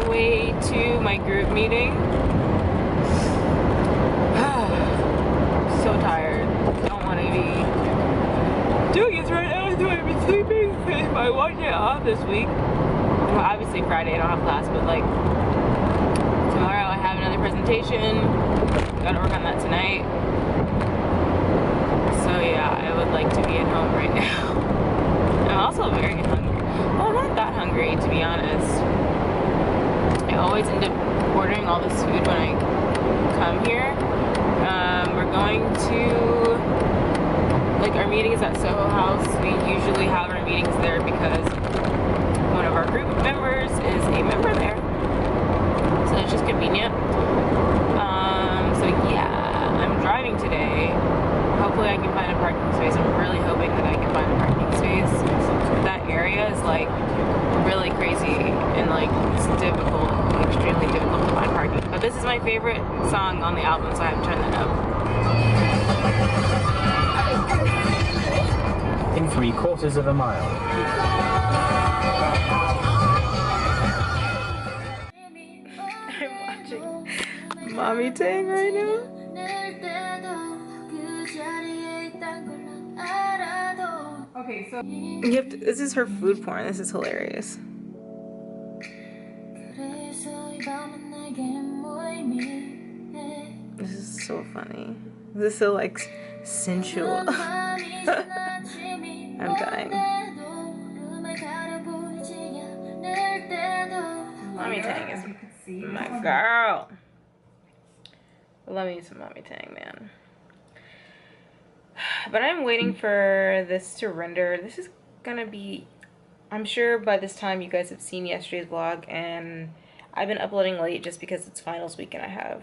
the way to my group meeting. So tired. Don't want to be doing it right now. So I've been sleeping. I want it off this week. Well, obviously Friday I don't have class, but like tomorrow I have another presentation. Gotta work on that tonight. So yeah, I would like to be at home right now. I'm also very hungry. Well, I'm not that hungry, to be honest. I always end up ordering all this food when I come here. We're going to, like, our meeting is at Soho House. We usually have our meetings there because one of our group members is a member there. So it's just convenient. So yeah, I'm driving today. Hopefully I can find a parking space. I'm really hoping that I can find a parking space. That area is like really crazy and like it's difficult, extremely difficult to find parking. But this is my favorite song on the album, so I have to turn that up. In 3/4 of a mile. I'm watching Mommy Tang right now. Okay, so you have to, this is her food porn. This is hilarious. This is so funny. This is so like sensual. I'm dying. Mommy Tang is my girl. Love me some Mommy Tang, man. But I'm waiting for this to render. This is gonna be, I'm sure by this time you guys have seen yesterday's vlog, and I've been uploading late just because it's finals week and I have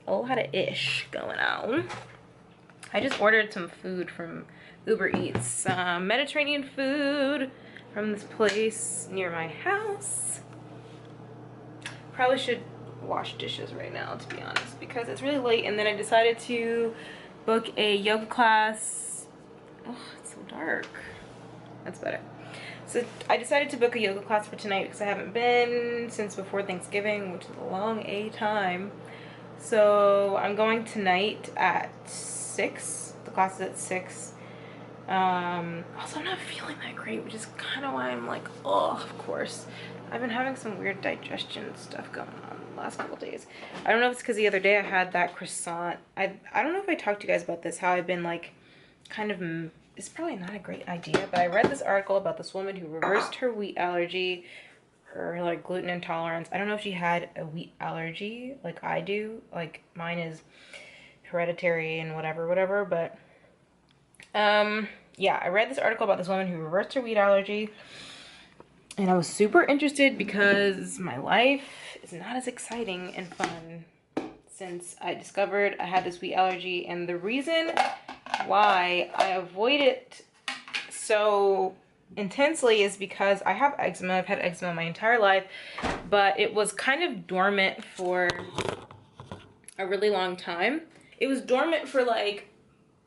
a lot of ish going on. I just ordered some food from Uber Eats, Mediterranean food from this place near my house. Probably should wash dishes right now, to be honest, because it's really late. And then I decided to book a yoga class. Oh, it's so dark. That's better. So I decided to book a yoga class for tonight because I haven't been since before Thanksgiving, which is a long time. So I'm going tonight at 6. The class is at 6. Also, I'm not feeling that great, which is kind of why I'm like, oh, of course. I've been having some weird digestion stuff going on the last couple days. I don't know if it's because the other day I had that croissant. I don't know if I talked to you guys about this, how I've been like kind of, it's probably not a great idea, but I read this article about this woman who reversed her wheat allergy, her like gluten intolerance. I don't know if she had a wheat allergy like I do. Like mine is hereditary and whatever, but yeah, I read this article about this woman who reversed her wheat allergy. And I was super interested because my life is not as exciting and fun since I discovered I had this wheat allergy. And the reason why I avoid it so intensely is because I have eczema. I've had eczema my entire life, but it was kind of dormant for a really long time. It was dormant for like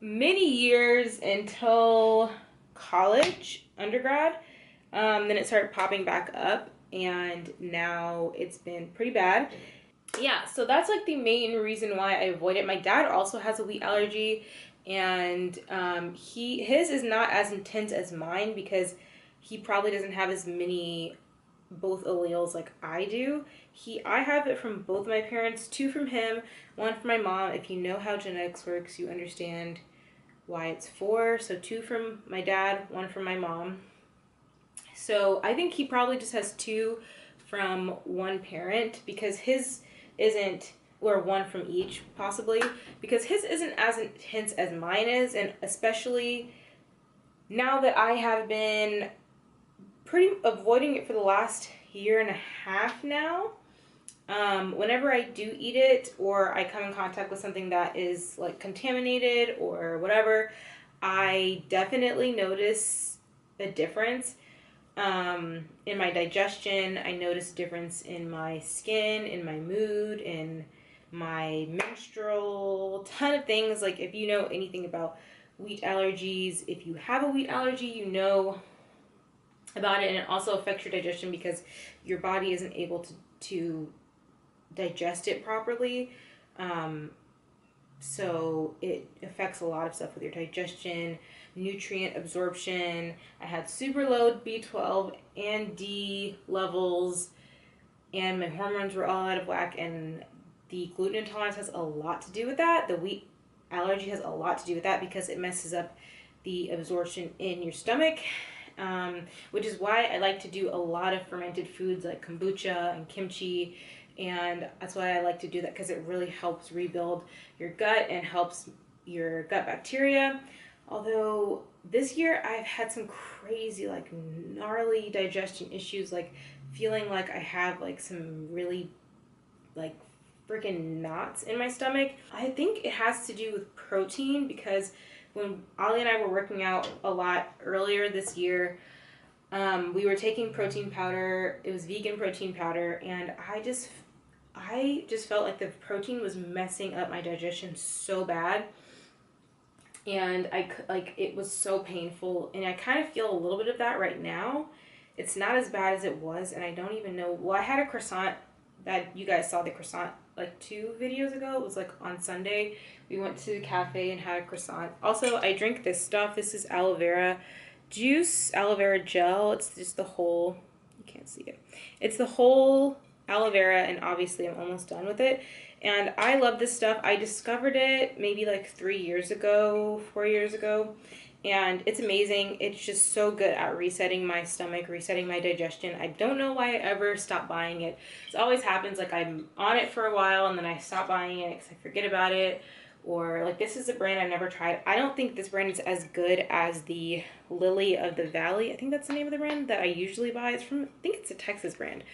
many years until college, undergrad. Then it started popping back up and now it's been pretty bad. Yeah, so that's like the main reason why I avoid it. My dad also has a wheat allergy, and his is not as intense as mine because he probably doesn't have as many both alleles like I do. I have it from both my parents, 2 from him, 1 from my mom. If you know how genetics works, you understand why it's 4. So 2 from my dad, 1 from my mom. So I think he probably just has 2 from one parent because his isn't, or 1 from each possibly, because his isn't as intense as mine is. And especially now that I have been pretty avoiding it for the last 1.5 years now, whenever I do eat it or I come in contact with something that is like contaminated or whatever, I definitely notice a difference in my digestion. I notice a difference in my skin, in my mood, in my menstrual, ton of things. Like if you know anything about wheat allergies, if you have a wheat allergy, you know about it. And it also affects your digestion because your body isn't able to digest it properly. So it affects a lot of stuff with your digestion, nutrient absorption. I had super low B12 and D levels, and my hormones were all out of whack. And the gluten intolerance has a lot to do with that. The wheat allergy has a lot to do with that because it messes up the absorption in your stomach, which is why I like to do a lot of fermented foods like kombucha and kimchi. And that's why I like to do that, because it really helps rebuild your gut and helps your gut bacteria. Although this year I've had some crazy, like, gnarly digestion issues, like feeling like I have like some really like freaking knots in my stomach. I think it has to do with protein, because when Ollie and I were working out a lot earlier this year, we were taking protein powder. It was vegan protein powder, and I just felt like the protein was messing up my digestion so bad, and it was so painful, and I kind of feel a little bit of that right now. It's not as bad as it was, and I don't even know. Well, I had a croissant that you guys saw the croissant like 2 videos ago. It was like on Sunday. We went to the cafe and had a croissant. Also, I drink this stuff. This is aloe vera juice, aloe vera gel. It's just the whole, you can't see it. It's the whole aloe vera, and obviously I'm almost done with it. And I love this stuff. I discovered it maybe like 3 years ago, 4 years ago. And it's amazing. It's just so good at resetting my stomach, resetting my digestion. I don't know why I ever stopped buying it. It always happens, like I'm on it for a while and then I stop buying it because I forget about it. Or like, this is a brand I've never tried. I don't think this brand is as good as the Lily of the Valley. I think that's the name of the brand that I usually buy. It's from, I think it's a Texas brand.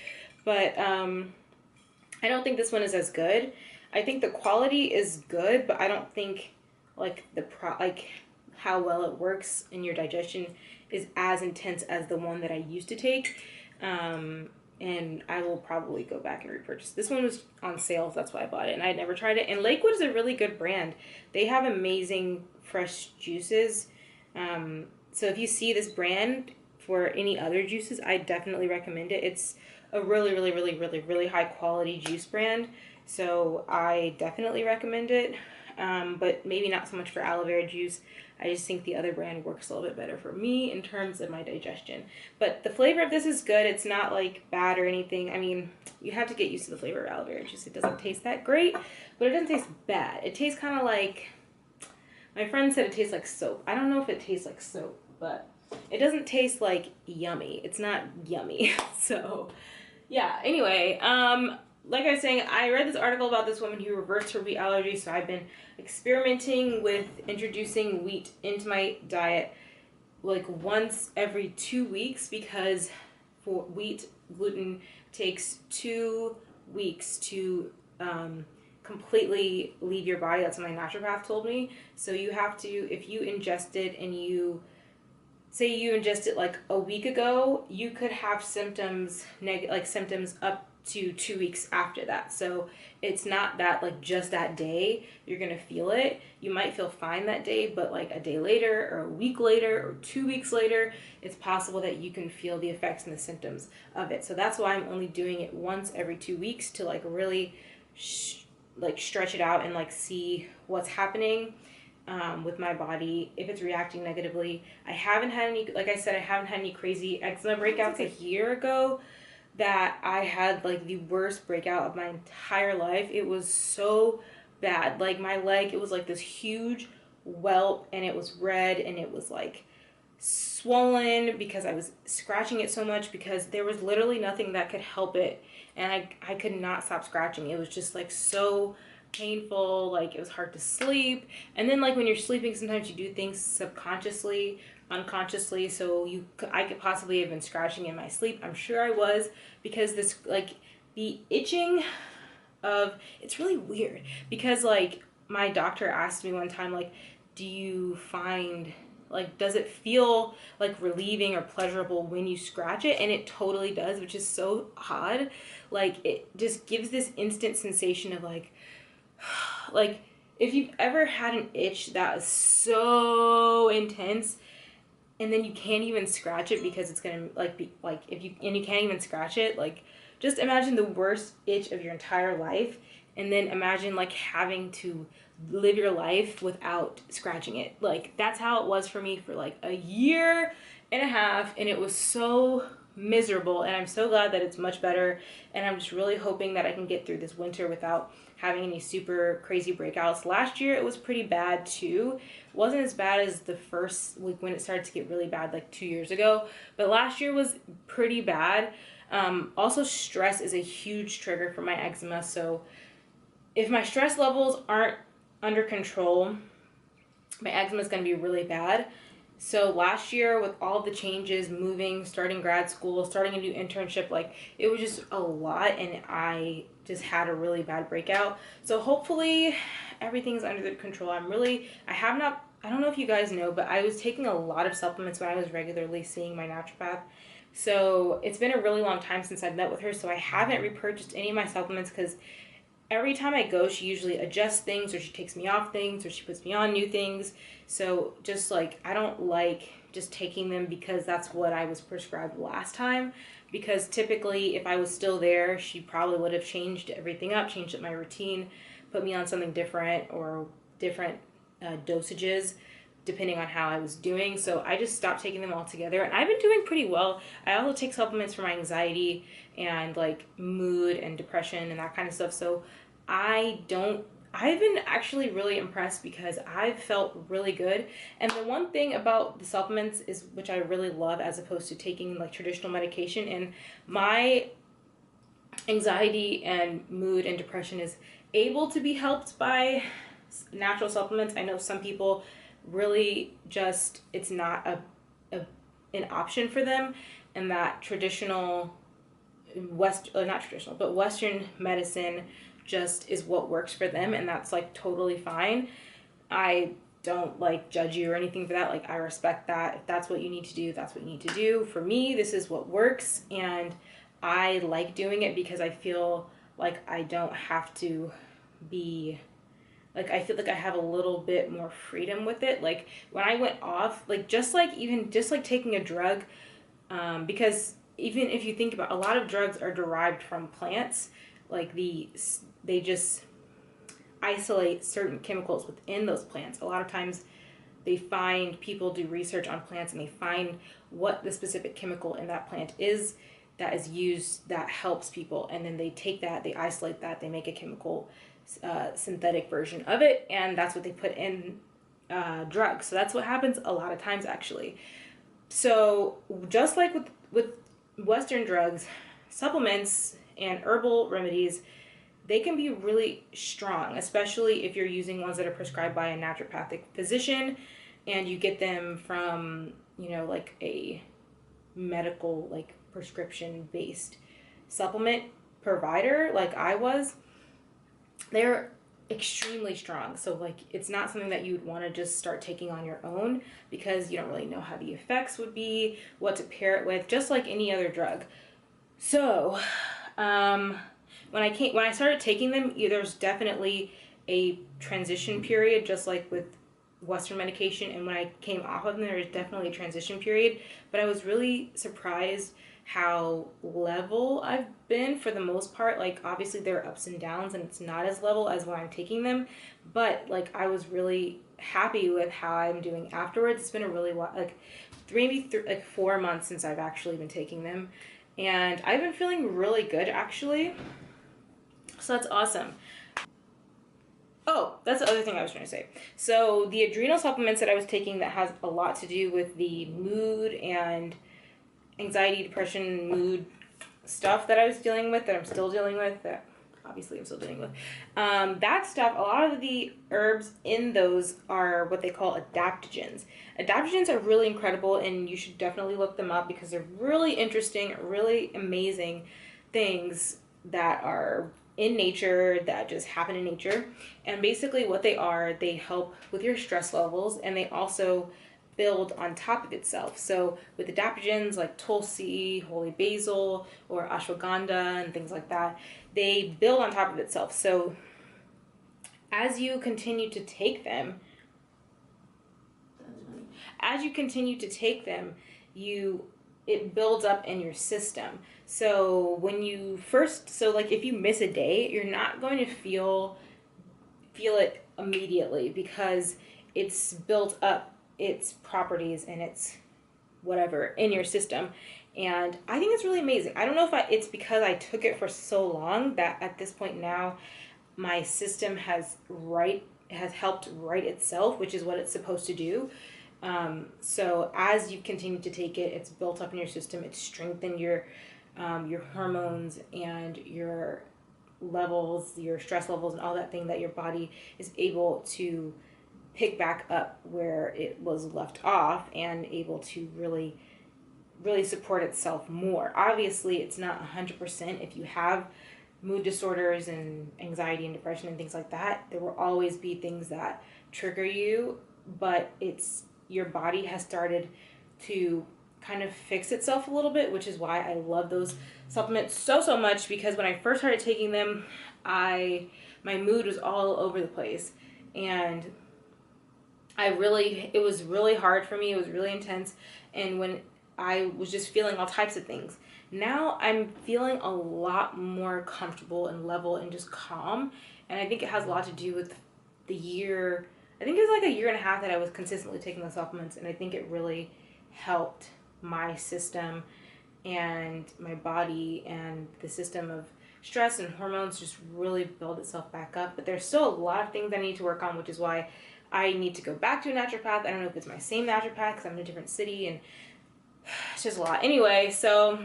But I don't think this one is as good. I think the quality is good, but I don't think like how well it works in your digestion is as intense as the one that I used to take. And I will probably go back and repurchase. This one was on sale, so that's why I bought it, and I had never tried it. And Lakewood is a really good brand. They have amazing fresh juices. So if you see this brand for any other juices, I definitely recommend it. It's a really, really, really, really, really high quality juice brand. So I definitely recommend it. But maybe not so much for aloe vera juice. I just think the other brand works a little bit better for me in terms of my digestion. But the flavor of this is good. It's not like bad or anything. I mean, you have to get used to the flavor of aloe vera juice. It doesn't taste that great, but it doesn't taste bad. It tastes kind of like, my friend said it tastes like soap. I don't know if it tastes like soap, but it doesn't taste like yummy. It's not yummy. So yeah, anyway, like I was saying, I read this article about this woman who reversed her wheat allergy, so I've been experimenting with introducing wheat into my diet like once every 2 weeks, because for wheat gluten takes 2 weeks to completely leave your body. That's what my naturopath told me. So you have to, if you ingest it and you say you ingest it like a week ago, you could have symptoms, symptoms up to 2 weeks after that. So it's not that like just that day you're gonna feel it. You might feel fine that day, but like a day later or a week later or 2 weeks later, it's possible that you can feel the effects and the symptoms of it. So that's why I'm only doing it once every 2 weeks to like really stretch it out and like see what's happening with my body, if it's reacting negatively. I haven't had any, like I said, I haven't had any crazy eczema breakouts. A year ago that I had like the worst breakout of my entire life. It was so bad. Like my leg, it was like this huge whelp, and it was red, and it was like swollen because I was scratching it so much, because there was literally nothing that could help it, and I could not stop scratching. It was just like so painful, like it was hard to sleep. And then like when you're sleeping, sometimes you do things subconsciously, unconsciously, so I could possibly have been scratching in my sleep. I'm sure I was, because this like the itching of, it's really weird, because like my doctor asked me one time, like, do you find, like, does it feel like relieving or pleasurable when you scratch it? And it totally does, which is so odd. Like it just gives this instant sensation of like if you've ever had an itch that is so intense, and then you can't even scratch it because it's gonna like be like, if you can't even scratch it, like just imagine the worst itch of your entire life, and then imagine like having to live your life without scratching it. Like that's how it was for me for like a year and a half, and it was so miserable. And I'm so glad that it's much better, and I'm just really hoping that I can get through this winter without having any super crazy breakouts. Last year it was pretty bad too. It wasn't as bad as the first week when it started to get really bad like 2 years ago, but last year was pretty bad. Also, stress is a huge trigger for my eczema. So if my stress levels aren't under control, my eczema is going to be really bad. So last year with all the changes, moving, starting grad school, starting a new internship, like it was just a lot, and I just had a really bad breakout. So hopefully everything's under control. I don't know if you guys know, but I was taking a lot of supplements when I was regularly seeing my naturopath. So it's been a really long time since I've met with her, so I haven't repurchased any of my supplements because every time I go, she usually adjusts things, or she takes me off things, or she puts me on new things. So just like, I don't like just taking them because that's what I was prescribed last time. Because typically if I was still there, she probably would have changed everything up, changed up my routine, put me on something different or different dosages depending on how I was doing. So I just stopped taking them altogether, and I've been doing pretty well. I also take supplements for my anxiety and like mood and depression and that kind of stuff. So I've been actually really impressed because I've felt really good. And the one thing about the supplements is, which I really love as opposed to taking like traditional medication, and my anxiety and mood and depression is able to be helped by natural supplements. I know some people really just, it's not an option for them, and that traditional not traditional, but Western medicine just is what works for them, and that's like totally fine. I don't like judge you or anything for that. Like I respect that. If that's what you need to do, that's what you need to do. For me, this is what works, and I like doing it because I feel like I don't have to be like, I feel like I have a little bit more freedom with it. Like when I went off, like just like taking a drug, because even if you think about, a lot of drugs are derived from plants, like they just isolate certain chemicals within those plants. A lot of times people do research on plants, and they find what the specific chemical in that plant is that is used that helps people, and then they take that, they isolate that, they make a chemical synthetic version of it, and that's what they put in drugs. So that's what happens a lot of times actually. So just like with Western drugs, supplements and herbal remedies, they can be really strong, especially if you're using ones that are prescribed by a naturopathic physician and you get them from, like a medical, like prescription based supplement provider like I was. They're extremely strong. So like, it's not something that you would want to just start taking on your own because you don't really know how the effects would be, what to pair it with, just like any other drug. So when I started taking them, there's definitely a transition period, just like with Western medication. And when I came off of them, there was definitely a transition period, but I was really surprised how level I've been for the most part. Like obviously there are ups and downs, and it's not as level as when I'm taking them, but like I was really happy with how I'm doing afterwards. It's been a really like 4 months since I've actually been taking them, and I've been feeling really good actually. So that's awesome. Oh, that's the other thing I was trying to say. So the adrenal supplements that I was taking that has a lot to do with the mood and anxiety, depression, mood stuff that I was dealing with, that I'm still dealing with, that obviously I'm still dealing with. That stuff, a lot of the herbs in those are what they call adaptogens. Adaptogens are really incredible, and you should definitely look them up because they're really interesting, really amazing things that are in nature, that just happen in nature. And basically what they are, they help with your stress levels, and they also build on top of itself. So with adaptogens like tulsi, holy basil, or ashwagandha and things like that, they build on top of itself. So as you continue to take them, it builds up in your system. So when you first, so like if you miss a day, you're not going to feel it immediately because it's built up its properties and its whatever in your system. And I think it's really amazing. I don't know if it's because I took it for so long that at this point now my system has helped right itself, which is what it's supposed to do. So as you continue to take it, it's built up in your system. It's strengthened your hormones and your levels, your stress levels, and all that thing that your body is able to pick back up where it was left off and able to really support itself more. Obviously, it's not 100%. If you have mood disorders and anxiety and depression and things like that, there will always be things that trigger you, but your body has started to kind of fix itself a little bit, which is why I love those supplements so much, because when I first started taking them, my mood was all over the place, and it was really hard for me. It was really intense, and when I was just feeling all types of things. Now I'm feeling a lot more comfortable and level and just calm, and I think it has a lot to do with the year. I think it was like a year and a half that I was consistently taking the supplements, and I think it really helped my system and my body and the system of stress and hormones just really build itself back up. But there's still a lot of things I need to work on, which is why I need to go back to a naturopath. I don't know if it's my same naturopath because I'm in a different city, and it's just a lot. Anyway, so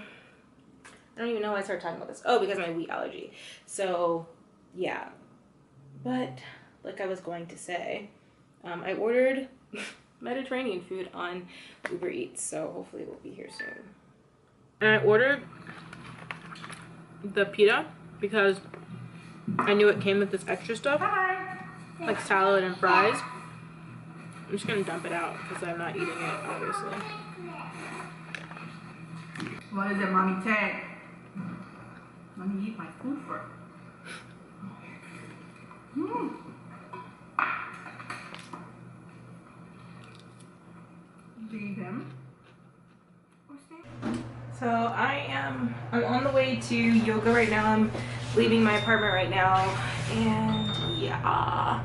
I don't even know why I started talking about this. Oh, because of my wheat allergy. So yeah, but like I was going to say, I ordered Mediterranean food on Uber Eats, so hopefully it will be here soon. And I ordered the pita because I knew it came with this extra stuff, like salad and fries. I'm just gonna dump it out because I'm not eating it, obviously. What is it, Mommy Tay? Let me eat my food first. Do you eat him? So I'm on the way to yoga right now. I'm leaving my apartment right now, and yeah,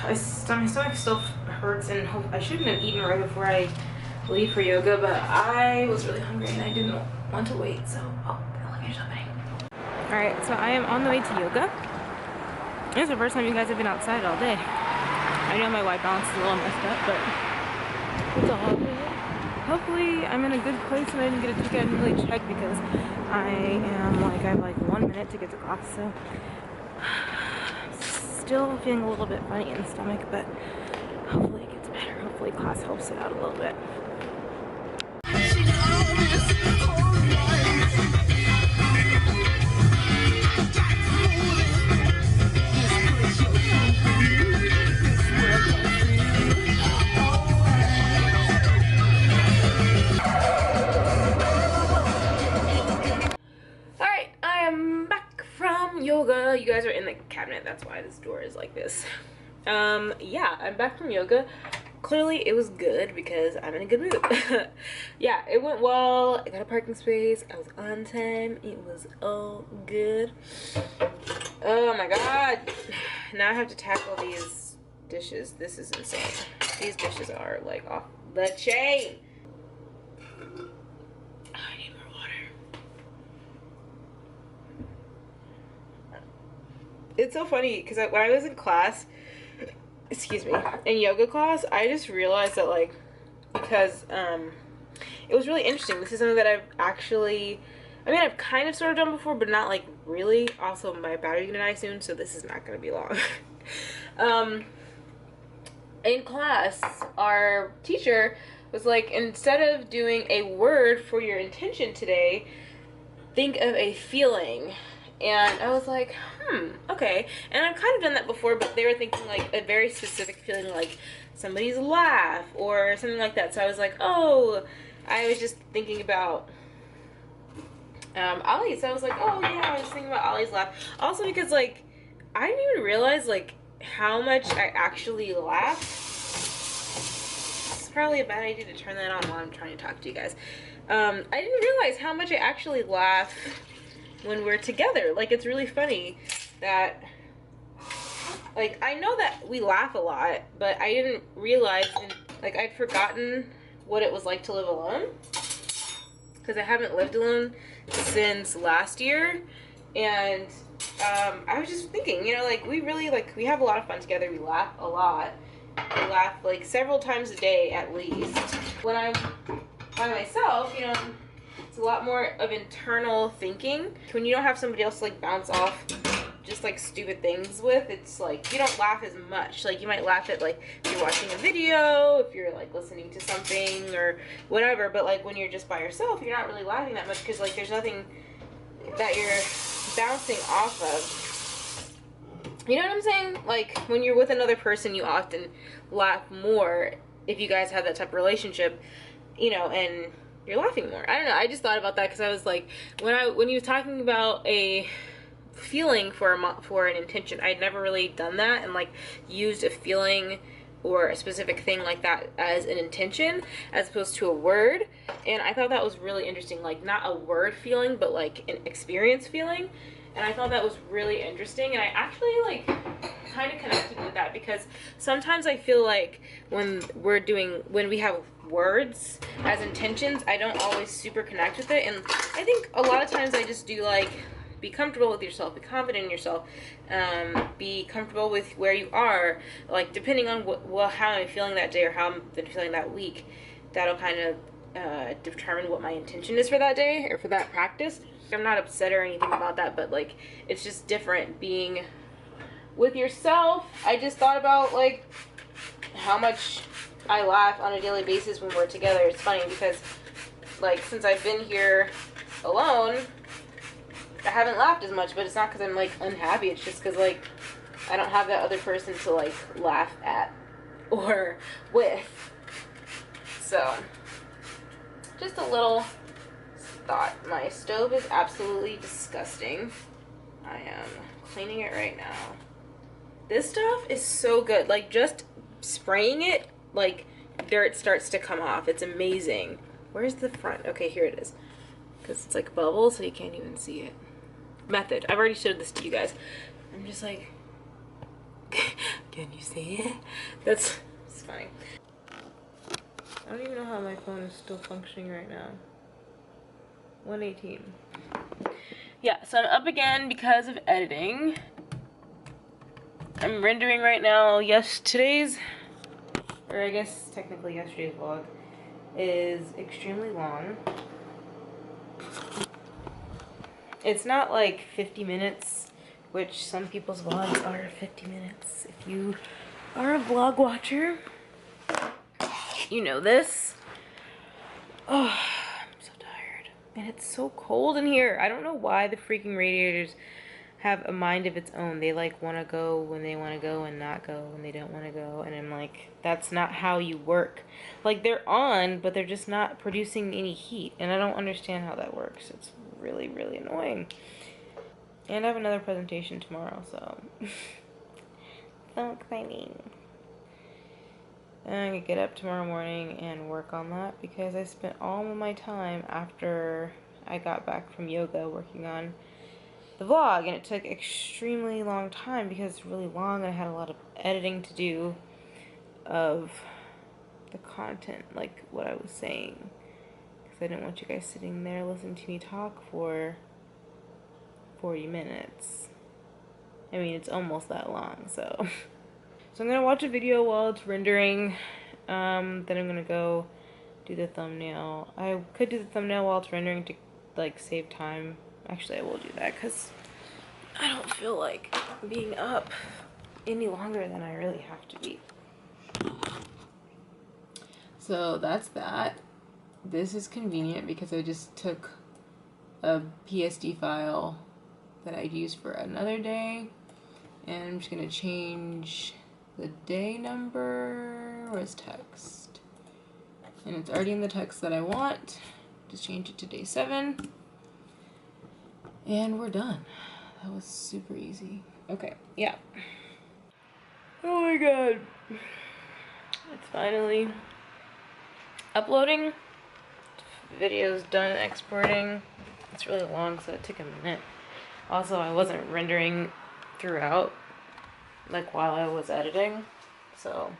my stomach still hurts, and I shouldn't have eaten right before I leave for yoga, but I was really hungry and I didn't want to wait, so let me something. Alright, so I am on the way to yoga. This is the first time you guys have been outside all day. I know my white balance is a little messed up, but it's all good. Hopefully I'm in a good place and I didn't get a ticket and really check, because I have like 1 minute to get to class, so still feeling a little bit funny in the stomach, but hopefully it gets better. Hopefully class helps it out a little bit. Yoga. You guys are in the cabinet, that's why this door is like this. Yeah, I'm back from yoga. Clearly it was good because I'm in a good mood. Yeah, it went well. I got a parking space. I was on time. It was all good. Oh my god. Now I have to tackle these dishes. This is insane. These dishes are like off the chain. I need more water. It's so funny because when I was in class, excuse me, in yoga class, I just realized that, like, because it was really interesting. This is something that I've actually, I've kind of sort of done before, but not like really. Also, my battery's gonna die soon, so this is not gonna be long. In class, our teacher was like, instead of doing a word for your intention today, think of a feeling. And I was like, okay. And I've kind of done that before, but they were thinking like a very specific feeling, like somebody's laugh or something like that. So I was like, oh, I was just thinking about Ali. So I was like, oh yeah, I was thinking about Ali's laugh. Also because, like, I didn't even realize like how much I actually laugh. It's probably a bad idea to turn that on while I'm trying to talk to you guys. I didn't realize how much I actually laugh when we're together. Like, it's really funny that, like, I know that we laugh a lot, but I didn't realize, like, I'd forgotten what it was like to live alone, because I haven't lived alone since last year. And I was just thinking, you know, like, we really, like, we have a lot of fun together. We laugh a lot. We laugh, like, several times a day at least. When I'm by myself, you know, it's a lot more of internal thinking. When you don't have somebody else to, like, bounce off just, like, stupid things with, it's like you don't laugh as much. Like, you might laugh at, like, if you're watching a video, if you're, like, listening to something or whatever, but, like, when you're just by yourself, you're not really laughing that much because, like, there's nothing that you're bouncing off of. You know what I'm saying? Like, when you're with another person, you often laugh more if you guys have that type of relationship, you know, and you're laughing more. I don't know. I just thought about that because I was like, when you were talking about a feeling for an intention, I'd never really done that and, like, used a feeling or a specific thing like that as an intention as opposed to a word. And I thought that was really interesting. Like, not a word feeling, but, like, an experience feeling. And I thought that was really interesting, and I actually, like, kind of connected with that because sometimes I feel like when we have words as intentions, I don't always super connect with it. And I think a lot of times I just do, like, be comfortable with yourself, be confident in yourself, be comfortable with where you are, like, depending on how I'm feeling that day or how I'm feeling that week, that'll kind of determine what my intention is for that day or for that practice. I'm not upset or anything about that, but, like, it's just different being with yourself. I just thought about, like, how much I laugh on a daily basis when we're together. It's funny because, like, since I've been here alone, I haven't laughed as much, but it's not because I'm, like, unhappy. It's just because, like, I don't have that other person to, like, laugh at or with. So, just a little thought. My stove is absolutely disgusting. I am cleaning it right now. This stuff is so good. Like, just spraying it, like, dirt starts to come off. It's amazing. Where's the front? Okay, here it is. Because it's like bubbles, so you can't even see it. Method. I've already showed this to you guys. I'm just like, can you see it? It's funny. I don't even know how my phone is still functioning right now. 118. Yeah, so I'm up again because of editing. I'm rendering right now. Today's, or I guess technically yesterday's vlog, is extremely long. It's not like 50 minutes, which some people's vlogs are 50 minutes. If you are a vlog watcher, you know this. Oh, I'm so tired. And it's so cold in here. I don't know why the freaking radiators have a mind of its own. They, like, want to go when they want to go and not go when they don't want to go. And I'm like, that's not how you work. Like, they're on, but they're just not producing any heat. And I don't understand how that works. It's really, really annoying. And I have another presentation tomorrow, so so exciting. And I'm gonna get up tomorrow morning and work on that because I spent all of my time after I got back from yoga working on the vlog, and it took extremely long time because it's really long and I had a lot of editing to do of the content, like what I was saying, because I didn't want you guys sitting there listening to me talk for 40 minutes. I mean, it's almost that long, so I'm gonna watch a video while it's rendering, then I'm gonna go do the thumbnail. I could do the thumbnail while it's rendering to, like, save time. Actually, I will do that because I don't feel like being up any longer than I really have to be. So that's that. This is convenient because I just took a PSD file that I'd use for another day, and I'm just gonna change the day number. Where's text? And it's already in the text that I want. Just change it to day 7. And we're done. That was super easy. Okay, yeah. Oh my god. It's finally uploading. video's done exporting. It's really long, so it took a minute. Also, I wasn't rendering throughout, like while I was editing, so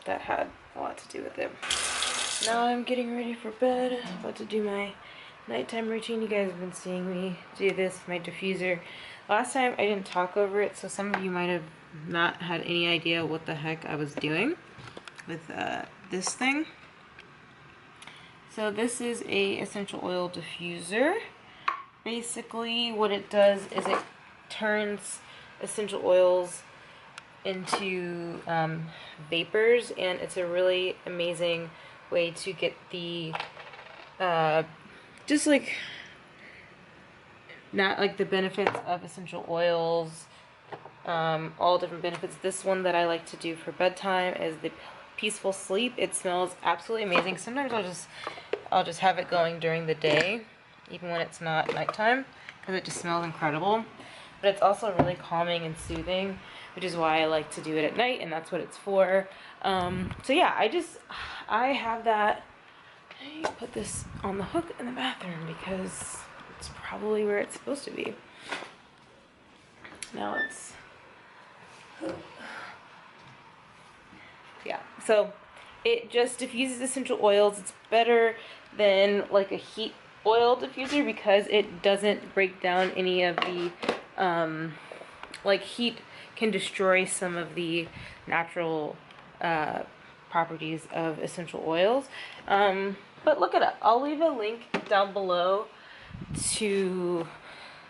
that had a lot to do with it. Now I'm getting ready for bed. About to do my nighttime routine. You guys have been seeing me do this with my diffuser. Last time I didn't talk over it, so some of you might have not had any idea what the heck I was doing with this thing. So this is a essential oil diffuser. Basically what it does is it turns essential oils into vapors, and it's a really amazing way to get the just like not like the benefits of essential oils, all different benefits. This one that I like to do for bedtime is the peaceful sleep. It smells absolutely amazing. Sometimes I'll just have it going during the day, even when it's not nighttime, because it just smells incredible. But it's also really calming and soothing, which is why I like to do it at night, and that's what it's for. So yeah, I have that. I put this on the hook in the bathroom because it's probably where it's supposed to be. Now it's, yeah, so it just diffuses essential oils. It's better than like a heat oil diffuser because it doesn't break down any of the like heat can destroy some of the natural properties of essential oils. But look it up. I'll leave a link down below to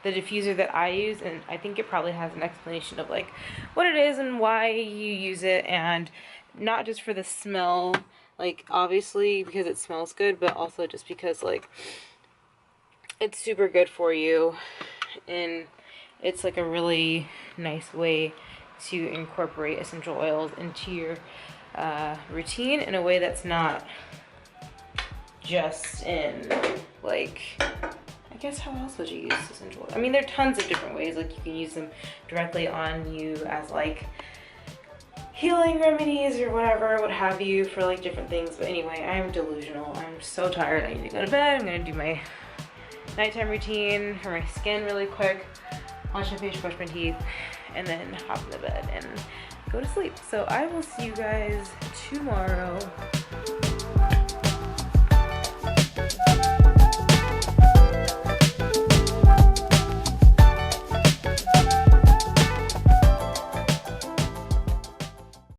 the diffuser that I use, and I think it probably has an explanation of like what it is and why you use it, and not just for the smell, like obviously because it smells good, but also just because like it's super good for you, and it's like a really nice way to incorporate essential oils into your routine in a way that's not just in like, I guess how else would you use essential oils? I mean, there are tons of different ways. Like you can use them directly on you as like healing remedies or whatever, what have you, for like different things. But anyway, I'm delusional. I'm so tired. I need to go to bed. I'm gonna do my nighttime routine for my skin really quick, wash my face, brush my teeth, and then hop into bed and go to sleep. So I will see you guys tomorrow.